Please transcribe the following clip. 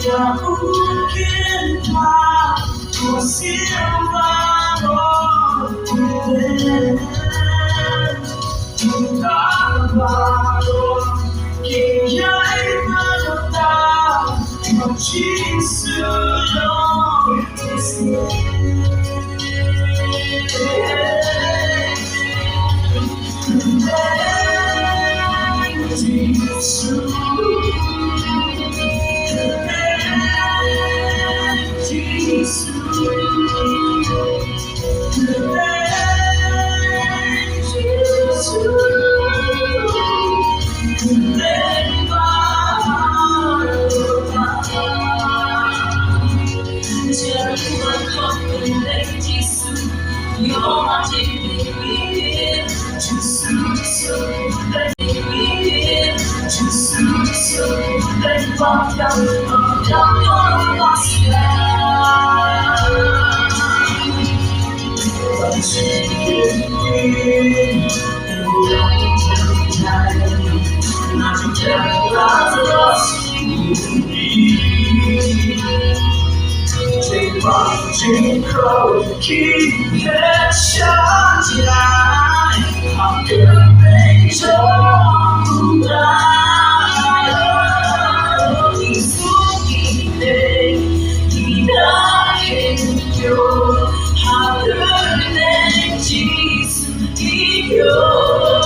Đã út kiến hoa của siêu và ngọt đến chúng ta và rồi kỷ nhảy với ta một chiếc xưa lối trên khâu khi hết xa dài học được bên trong ta khi suốt kỳ đây khi đã hết nhiều học được nên chỉ sự yêu